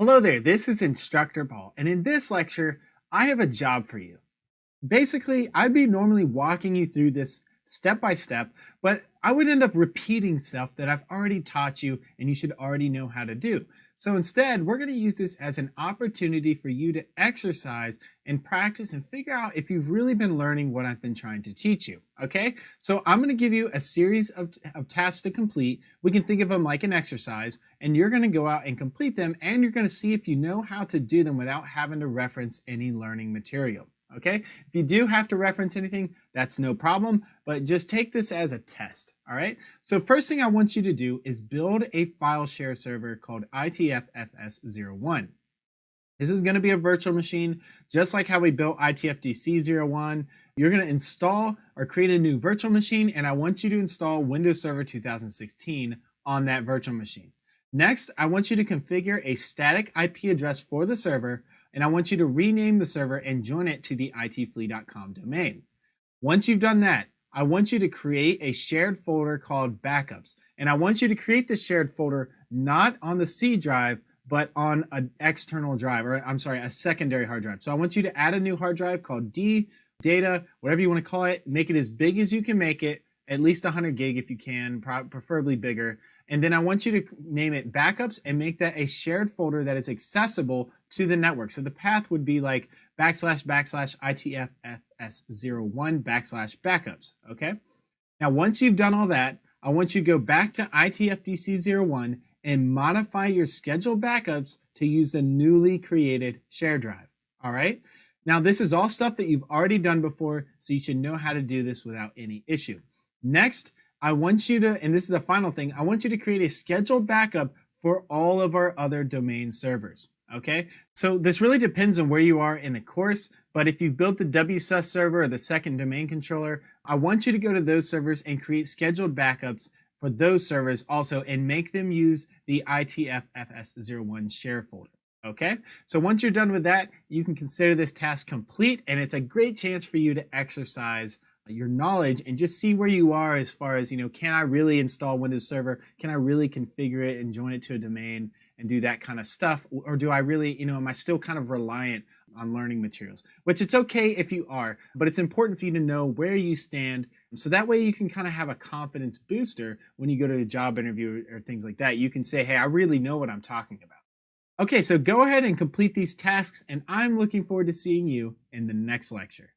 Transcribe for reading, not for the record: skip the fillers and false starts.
Hello there, this is Instructor Paul, and in this lecture, I have a job for you. Basically, I'd be normally walking you through this step by step, but I would end up repeating stuff that I've already taught you and you should already know how to do. So instead, we're going to use this as an opportunity for you to exercise and practice and figure out if you've really been learning what I've been trying to teach you. Okay, so I'm going to give you a series of tasks to complete. We can think of them like an exercise, and you're going to go out and complete them, and you're going to see if you know how to do them without having to reference any learning material. Okay, if you do have to reference anything, that's no problem, but just take this as a test. All right, so first thing I want you to do is build a file share server called ITFFS01. This is going to be a virtual machine, just like how we built ITFDC01. You're going to install or create a new virtual machine, and I want you to install Windows Server 2016 on that virtual machine. Next, I want you to configure a static IP address for the server, and I want you to rename the server and join it to the itflea.com domain. Once you've done that, I want you to create a shared folder called Backups. And I want you to create this shared folder not on the C drive, but on an external drive, or I'm sorry, a secondary hard drive. So I want you to add a new hard drive called D, data, whatever you want to call it. Make it as big as you can make it, at least 100 gig if you can, preferably bigger. And then I want you to name it Backups and make that a shared folder that is accessible to the network. So the path would be like / ITFFS01 / backups. Okay. Now, once you've done all that, I want you to go back to ITFDC01 and modify your scheduled backups to use the newly created share drive. All right. Now, this is all stuff that you've already done before, so you should know how to do this without any issue. Next, I want you to, and this is the final thing, I want you to create a scheduled backup for all of our other domain servers. Okay, so this really depends on where you are in the course, but if you've built the WSUS server or the second domain controller, I want you to go to those servers and create scheduled backups for those servers also and make them use the ITFFS01 share folder. Okay, so once you're done with that, you can consider this task complete, and it's a great chance for you to exercise your knowledge and just see where you are as far as, can I really install Windows Server? Can I really configure it and join it to a domain and do that kind of stuff? Or do I really, am I still kind of reliant on learning materials? Which it's okay if you are, but it's important for you to know where you stand. So that way you can kind of have a confidence booster when you go to a job interview or things like that. You can say, hey, I really know what I'm talking about. Okay, so go ahead and complete these tasks, and I'm looking forward to seeing you in the next lecture.